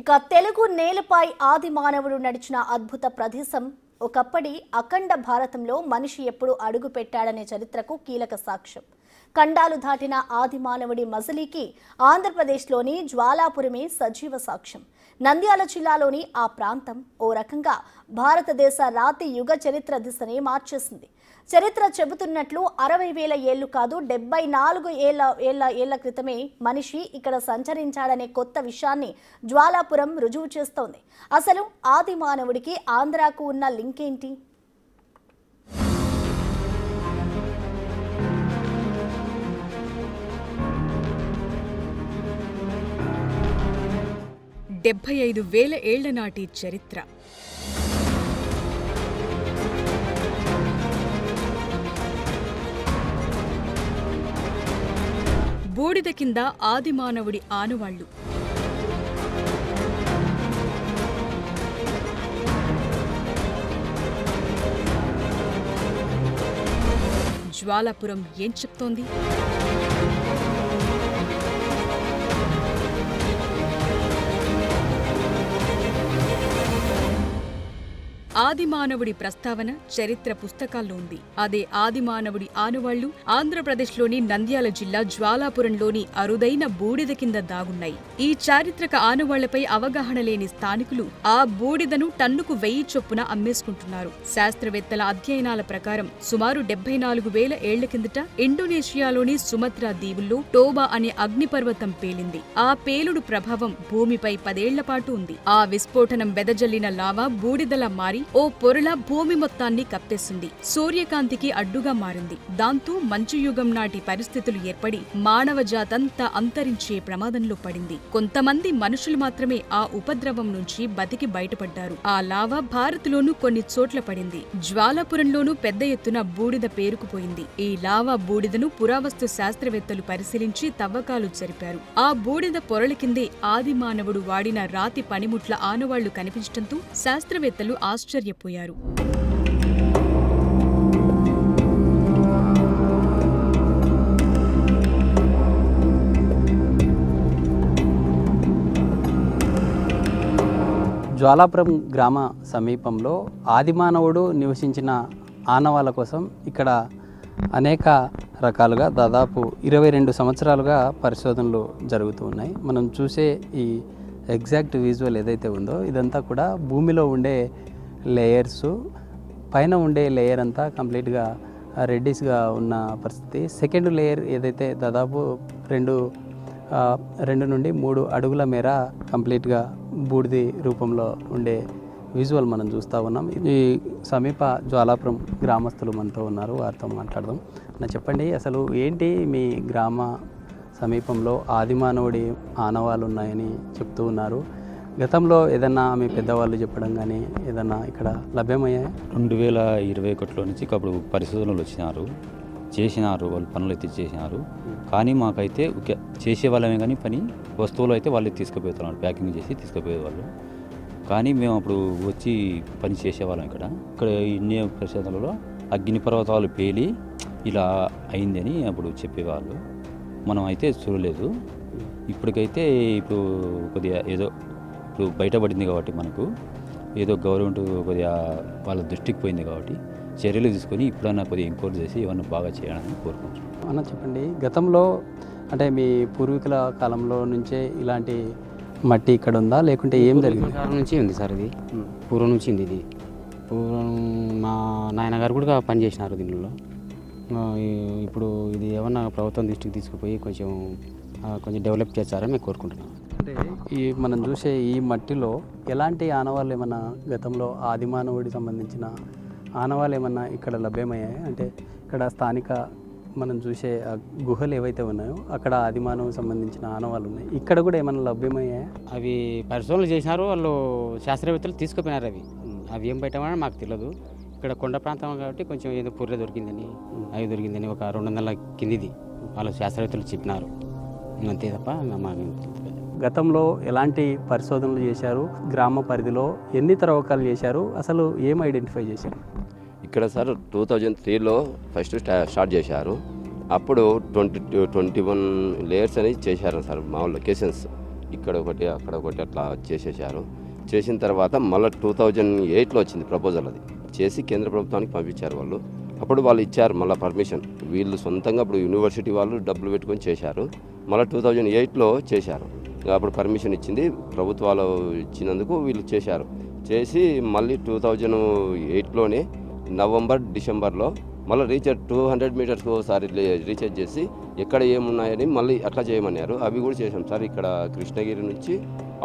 ఇక తెలుగు నేలపై ఆది మానవుడు నడిచిన అద్భుత ప్రదేశం ఒకప్పటి అఖండ భారతంలో మనిషి ఎప్పుడు అడుగు పెట్టాడనే చరిత్రకు కీలక సాక్ష్యం. ఖండాలు దాటిన ఆది మానవుడి మజిలీకి ఆంధ్రప్రదేశ్లోని జ్వాలాపురమే సజీవ సాక్ష్యం. నంద్యాల జిల్లాలోని ఆ ప్రాంతం ఓ రకంగా భారతదేశ రాతి యుగ చరిత్ర దిశనే మార్చేసింది. చరిత్ర చెబుతున్నట్లు 60,000 ఏళ్లు కాదు 74 ఏళ్ల క్రితమే మనిషి ఇక్కడ సంచరించాడనే కొత్త విషయాన్ని జ్వాలాపురం రుజువు చేస్తోంది. అసలు ఆది మానవుడికి ఆంధ్రాకు ఉన్న లింక్ ఏంటి? డెబ్బై 75,000 ఏళ్ల నాటి చరిత్ర. బూడిద కింద ఆదిమానవుడి ఆనవాళ్లు. జ్వాలాపురం ఏం చెప్తోంది? ఆదిమానవుడి ప్రస్తావన చరిత్ర పుస్తకాల్లో ఉంది. అదే ఆదిమానవుడి ఆనవాళ్లు ఆంధ్రప్రదేశ్లోని నంద్యాల జిల్లా జ్వాలాపురంలోని అరుదైన బూడిద కింద దాగున్నాయి. ఈ చారిత్రక ఆనవాళ్లపై అవగాహన లేని స్థానికులు ఆ బూడిదను టన్నుకు 1000 చొప్పున అమ్మేసుకుంటున్నారు. శాస్త్రవేత్తల అధ్యయనాల ప్రకారం సుమారు 74,000 ఏళ్ల కిందట ఇండోనేషియాలోని సుమత్రా దీవుల్లో టోబా అనే అగ్నిపర్వతం పేలింది. ఆ పేలుడు ప్రభావం భూమిపై 10 ఏళ్ల పాటు ఉంది. ఆ విస్ఫోటనం వెదజల్లిన లావా బూడిదలా మారి ఓ పొరల భూమి మొత్తాన్ని కప్పేసింది. సూర్యకాంతికి అడ్డుగా మారింది. దాంతో మంచు యుగం నాటి పరిస్థితులు ఏర్పడి మానవ జాతంతా అంతరించే ప్రమాదంలో పడింది. కొంతమంది మనుషులు మాత్రమే ఆ ఉపద్రవం నుంచి బతికి బయటపడ్డారు. ఆ లావా భారత్లోనూ కొన్ని చోట్ల పడింది. జ్వాలాపురంలోనూ పెద్ద ఎత్తున బూడిద పేరుకుపోయింది. ఈ లావా బూడిదను పురావస్తు శాస్త్రవేత్తలు పరిశీలించి తవ్వకాలు జరిపారు. ఆ బూడిద పొరల కిందే ఆది మానవుడు వాడిన రాతి పనిముట్ల ఆనవాళ్లు కనిపించడంతో శాస్త్రవేత్తలు ఆశ్చర్యపోయారు. జ్వాలాపురం గ్రామ సమీపంలో ఆదిమానవుడు నివసించిన ఆనవాళ్ళ కోసం ఇక్కడ అనేక రకాలుగా దాదాపు 22 సంవత్సరాలుగా పరిశోధనలు జరుగుతూ ఉన్నాయి. మనం చూసే ఈ ఎగ్జాక్ట్ విజువల్ ఏదైతే ఉందో ఇదంతా కూడా భూమిలో ఉండే లేయర్స్, పైన ఉండే లేయర్ అంతా కంప్లీట్గా రెడ్డిష్గా ఉన్న పరిస్థితి. సెకండ్ లేయర్ ఏదైతే దాదాపు 2 నుండి 3 అడుగుల మేర కంప్లీట్గా బూడిది రూపంలో ఉండే విజువల్ మనం చూస్తూ ఉన్నాం. ఈ సమీప జ్వాలాపురం గ్రామస్తులు మనతో ఉన్నారు, వారితో మాట్లాడదాం. చెప్పండి, అసలు ఏంటి మీ గ్రామ సమీపంలో ఆదిమానవుడి ఆనవాళ్ళు ఉన్నాయని చెప్తూ ఉన్నారు. గతంలో ఏదన్నా మీ పెద్దవాళ్ళు చెప్పడం కానీ ఏదన్నా ఇక్కడ లభ్యమయ్యాయి? 2021 నుంచి అప్పుడు పరిశోధనలు చేసినారు, వాళ్ళు పనులు అయితే చేసినారు. కానీ మాకైతే చేసేవాళ్ళమే కానీ పని వస్తువులు అయితే వాళ్ళు తీసుకుపోతున్నారు, ప్యాకింగ్ చేసి తీసుకుపోయేవాళ్ళు. కానీ మేము అప్పుడు వచ్చి పని చేసేవాళ్ళం. ఇక్కడ ఇన్ని పరిశోధనలలో అగ్నిపర్వతాలు పేలి ఇలా అయిందని అప్పుడు చెప్పేవాళ్ళు. మనం అయితే చూడలేదు. ఇప్పటికైతే కొద్దిగా ఏదో ఇప్పుడు బయటపడింది కాబట్టి మనకు ఏదో గవర్నమెంట్ కొద్దిగా వాళ్ళ దృష్టికి పోయింది కాబట్టి చర్యలు తీసుకొని ఇప్పుడన్నా కొద్దిగా ఎంక్వైరీ చేసి ఏమన్నా బాగా చేయాలని కోరుకుంటున్నాం. అన్న చెప్పండి, గతంలో అంటే మీ పూర్వీకుల కాలంలో నుంచే ఇలాంటి మట్టి ఇక్కడ ఉందా లేకుంటే ఏం జరిగింది? కాలం నుంచి ఉంది సార్, ఇది పూర్వం నుంచి ఉంది. ఇది పూర్వం మా నాయనగారు కూడా పని చేసినారు దీనిలో. ఇప్పుడు ఇది ఏమన్నా ప్రభుత్వం దృష్టికి తీసుకుపోయి కొంచెం డెవలప్ చేస్తారని మేము కోరుకుంటున్నాం. అంటే ఈ మనం చూసే ఈ మట్టిలో ఎలాంటి ఆనవాళ్ళు ఏమన్నా గతంలో ఆదిమానవుడికి సంబంధించిన ఆనవాళ్ళు ఏమన్నా ఇక్కడ లభ్యమయ్యాయి? అంటే ఇక్కడ స్థానిక మనం చూసే గుహలు ఏవైతే ఉన్నాయో అక్కడ ఆదిమానవుడికి సంబంధించిన ఆనవాళ్ళు ఉన్నాయి, ఇక్కడ కూడా ఏమన్నా లభ్యమయ్యాయి? అవి పరిశోధనలు చేసినారు, వాళ్ళు శాస్త్రవేత్తలు తీసుకుపోయినారు. అవి ఏం బయటమని మాకు తెలియదు. ఇక్కడ కొండ ప్రాంతం కాబట్టి కొంచెం ఏదో పుర్రె దొరికిందని అవి దొరికిందని ఒక 200 కిందిది వాళ్ళు శాస్త్రవేత్తలు చెప్పినారు, అంతే తప్ప మాకు. గతంలో ఎలాంటి పరిశోధనలు చేశారు? గ్రామ పరిధిలో ఎన్ని తవ్వకాలు చేశారు? అసలు ఏం ఐడెంటిఫై చేశారు? ఇక్కడ సార్ 2003లో ఫస్ట్ స్టార్ట్ చేశారు. అప్పుడు 21 లేయర్స్ అనేది చేశారు సార్, మామూలు లొకేషన్స్ ఇక్కడ ఒకటి అక్కడ ఒకటి అట్లా చేసేసారు. చేసిన తర్వాత మళ్ళీ 2008లో వచ్చింది ప్రపోజల్. అది చేసి కేంద్ర ప్రభుత్వానికి పంపించారు వాళ్ళు. అప్పుడు వాళ్ళు ఇచ్చారు మళ్ళీ పర్మిషన్. వీళ్ళు సొంతంగా అప్పుడు యూనివర్సిటీ వాళ్ళు డబ్బులు పెట్టుకొని చేశారు. మళ్ళీ 2008లో చేశారు. అప్పుడు పర్మిషన్ ఇచ్చింది ప్రభుత్వాలు ఇచ్చినందుకు వీళ్ళు చేశారు. చేసి మళ్ళీ 2008లోనే నవంబర్ డిసెంబర్లో మళ్ళీ రీఛార్జ్ 200 మీటర్స్ ఒకసారి రీఛార్జ్ చేసి ఎక్కడ ఏమున్నాయని మళ్ళీ అట్లా చేయమన్నారు. అవి కూడా చేసాం సార్. ఇక్కడ కృష్ణగిరి నుంచి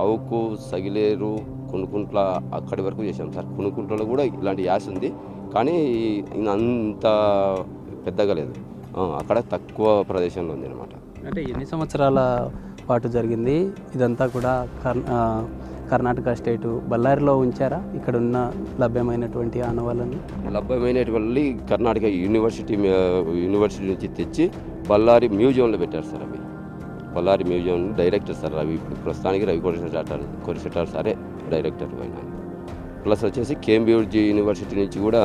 అవుకు, సగిలేరు, కునుకుంట్ల అక్కడి వరకు చేసాం సార్. కునుకుంట్లలో కూడా ఇలాంటి యాస్ ఉంది, కానీ అంత పెద్దగా లేదు. అక్కడ తక్కువ ప్రదేశంలో ఉంది అనమాట. అంటే ఎన్ని సంవత్సరాల పాటు జరిగింది ఇదంతా కూడా? కర్ణాటక స్టేటు బళ్ళారిలో ఉంచారా ఇక్కడ ఉన్న లభ్యమైనటువంటి ఆనవాళ్ళని? లభ్యమైనటువంటి కర్ణాటక యూనివర్సిటీ నుంచి తెచ్చి బళ్ళారి మ్యూజియంలో పెట్టారు సార్. అవి బళ్ళారి మ్యూజియం డైరెక్టర్ సార్. అవి ఇప్పుడు ప్రస్తుతానికి రవి కొరిసెటార్ సారే డైరెక్టర్ అయినా. ప్లస్ వచ్చేసి కేంబ్రిడ్జ్ యూనివర్సిటీ నుంచి కూడా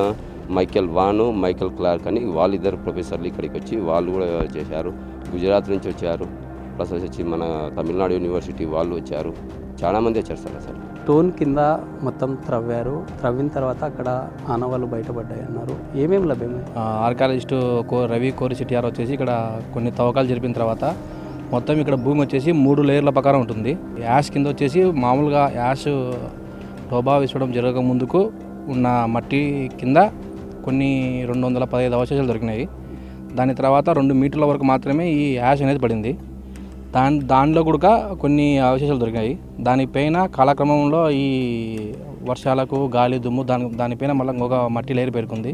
మైకేల్ వాను, మైకేల్ క్లార్క్ అని వాళ్ళిద్దరు ప్రొఫెసర్లు ఇక్కడికి వచ్చి వాళ్ళు కూడా చేశారు. గుజరాత్ నుంచి వచ్చారు. ప్లస్ వచ్చి మన తమిళనాడు యూనివర్సిటీ వాళ్ళు వచ్చారు. చాలామంది వచ్చారు సార్. అసలు టోన్ కింద మొత్తం త్రవ్విన తర్వాత అక్కడ ఆనవాళ్ళు బయటపడ్డాయి అన్నారు. ఏమేమి లభ్యమై? ఆర్కాలజిస్టు రవి కొరిసెటార్ వచ్చేసి ఇక్కడ కొన్ని తవ్వకాలు జరిపిన తర్వాత మొత్తం ఇక్కడ భూమి వచ్చేసి 3 లేయర్ల ప్రకారం ఉంటుంది. యాష్ కింద వచ్చేసి మామూలుగా యాష్ టోబా విసవడం జరగక ముందుకు ఉన్న మట్టి కింద కొన్ని 215 అవశేషాలు దొరికినాయి. దాని తర్వాత 2 మీటర్ల వరకు మాత్రమే ఈ యాష్ అనేది పడింది. దానిలో కూడా కొన్ని అవశేషాలు దొరికాయి. దానిపైన కాలక్రమంలో ఈ వర్షాలకు గాలి దుమ్ము దానిపైన మళ్ళీ ఇంకొక మట్టి లేరు పేర్కొంది.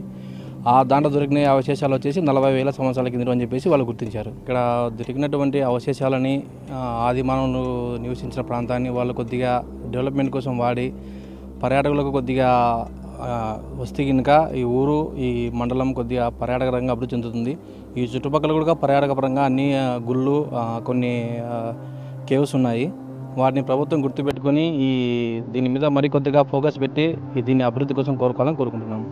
దాంట్లో దొరికిన అవశేషాలు వచ్చేసి 40,000 సంవత్సరాల కింద అని చెప్పేసి వాళ్ళు గుర్తించారు. ఇక్కడ దొరికినటువంటి అవశేషాలని ఆది మానవులు నివసించిన ప్రాంతాన్ని వాళ్ళు కొద్దిగా డెవలప్మెంట్ కోసం వాడి పర్యాటకులకు కొద్దిగా వస్తే కనుక ఈ ఊరు, ఈ మండలం కొద్దిగా పర్యాటక రంగం అభివృద్ధి చెందుతుంది. ఈ చుట్టుపక్కల కూడా పర్యాటక పరంగా అన్ని గుళ్ళు, కొన్ని కేవ్స్ ఉన్నాయి. వాటిని ప్రభుత్వం గుర్తుపెట్టుకొని దీని మీద మరి కొద్దిగా ఫోకస్ పెట్టి దీన్ని అభివృద్ధి కోసం కోరుకోవాలని కోరుకుంటున్నాము.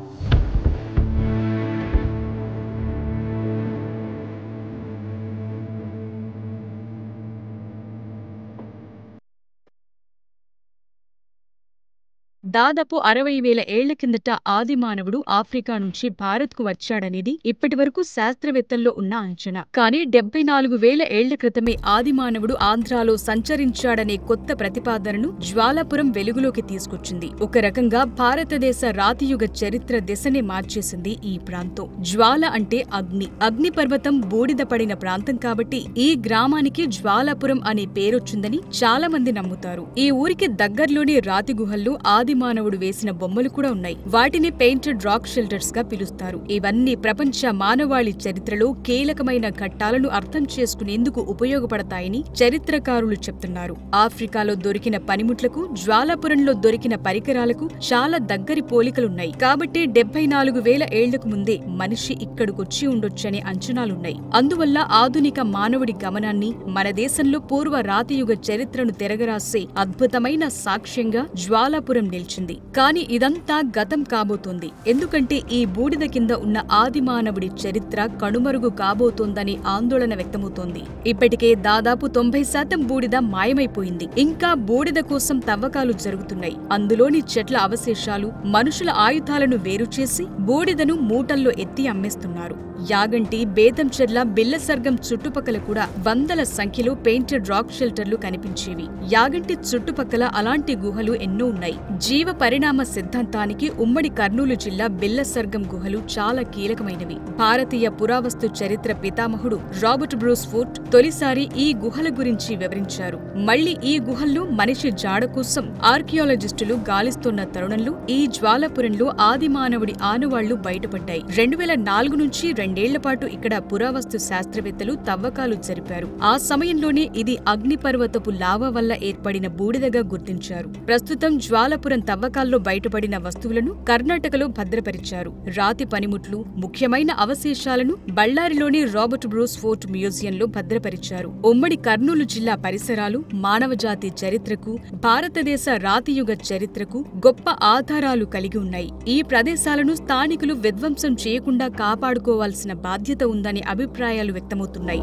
దాదాపు 60,000 ఏళ్ల కిందట ఆది మానవుడు ఆఫ్రికా నుంచి భారత్కు వచ్చాడనేది ఇప్పటి వరకు శాస్త్రవేత్తల్లో ఉన్న అంచనా. కానీ 74,000 ఏళ్ల క్రితమే ఆది మానవుడు ఆంధ్రాలో సంచరించాడనే కొత్త ప్రతిపాదనను జ్వాలాపురం వెలుగులోకి తీసుకొచ్చింది. ఒక రకంగా భారతదేశ రాతియుగ చరిత్ర దిశనే మార్చేసింది ఈ ప్రాంతం. జ్వాల అంటే అగ్ని. అగ్ని పర్వతం బూడిద పడిన ప్రాంతం కాబట్టి ఈ గ్రామానికి జ్వాలాపురం అనే పేరొచ్చిందని చాలా మంది నమ్ముతారు. ఈ ఊరికి దగ్గర్లోని రాతి గుహల్లో ఆది మానవుడు వేసిన బొమ్మలు కూడా ఉన్నాయి. వాటిని పెయింటెడ్ రాక్ షెల్టర్స్ గా పిలుస్తారు. ఇవన్నీ ప్రపంచ మానవాళి చరిత్రలో కీలకమైన ఘట్టాలను అర్థం చేసుకునేందుకు ఉపయోగపడతాయని చరిత్రకారులు చెప్తున్నారు. ఆఫ్రికాలో దొరికిన పనిముట్లకు, జ్వాలాపురంలో దొరికిన పరికరాలకు చాలా దగ్గరి పోలికలున్నాయి. కాబట్టి 74,000 ఏళ్లకు ముందే మనిషి ఇక్కడికొచ్చి ఉండొచ్చనే అంచనాలున్నాయి. అందువల్ల ఆధునిక మానవుడి గమనాన్ని, మన దేశంలో పూర్వ రాతియుగ చరిత్రను తిరగరాసే అద్భుతమైన సాక్ష్యంగా జ్వాలాపురం నిలిచింది. కానీ ఇదంతా గతం కాబోతోంది. ఎందుకంటే ఈ బూడిద కింద ఉన్న ఆది మానవుడి చరిత్ర కనుమరుగు కాబోతోందని ఆందోళన వ్యక్తమవుతోంది. ఇప్పటికే దాదాపు 90% బూడిద మాయమైపోయింది. ఇంకా బూడిద కోసం తవ్వకాలు జరుగుతున్నాయి. అందులోని చెట్ల అవశేషాలు, మనుషుల ఆయుధాలను వేరుచేసి బూడిదను మూటల్లో ఎత్తి అమ్మేస్తున్నారు. యాగంటి, బేతంచెర్ల, బిల్లసర్గం చుట్టుపక్కల కూడా వందల సంఖ్యలో పెయింటెడ్ రాక్ షెల్టర్లు కనిపించేవి. యాగంటి చుట్టుపక్కల అలాంటి గుహలు ఎన్నో ఉన్నాయి. జీవ పరిణామ సిద్ధాంతానికి ఉమ్మడి కర్నూలు జిల్లా బిల్లసర్గం గుహలు చాలా కీలకమైనవి. భారతీయ పురావస్తు చరిత్ర పితామహుడు రాబర్ట్ బ్రూస్ ఫోర్ట్ తొలిసారి ఈ గుహల గురించి వివరించారు. మళ్లీ ఈ గుహల్లో మనిషి జాడ కోసం ఆర్కియాలజిస్టులు గాలిస్తున్న తరుణంలో ఈ జ్వాలాపురంలో ఆది మానవుడి ఆనవాళ్లు బయటపడ్డాయి. 2004 నుంచి 2 ఏళ్ల పాటు ఇక్కడ పురావస్తు శాస్త్రవేత్తలు తవ్వకాలు జరిపారు. ఆ సమయంలోనే ఇది అగ్నిపర్వతపు లావా వల్ల ఏర్పడిన బూడిదగా గుర్తించారు. ప్రస్తుతం జ్వాలాపురం తవ్వకాల్లో బయటపడిన వస్తువులను కర్ణాటకలో భద్రపరిచారు. రాతి పనిముట్లు, ముఖ్యమైన అవశేషాలను బళ్ళారిలోని రాబర్ట్ బ్రూస్ ఫోర్ట్ మ్యూజియంలో భద్రపరిచారు. ఉమ్మడి కర్నూలు జిల్లా పరిసరాలు మానవజాతి చరిత్రకు, భారతదేశ రాతియుగ చరిత్రకు గొప్ప ఆధారాలు కలిగి ఉన్నాయి. ఈ ప్రదేశాలను స్థానికులు విధ్వంసం చేయకుండా కాపాడుకోవాల్సిన బాధ్యత ఉందనే అభిప్రాయాలు వ్యక్తమవుతున్నాయి.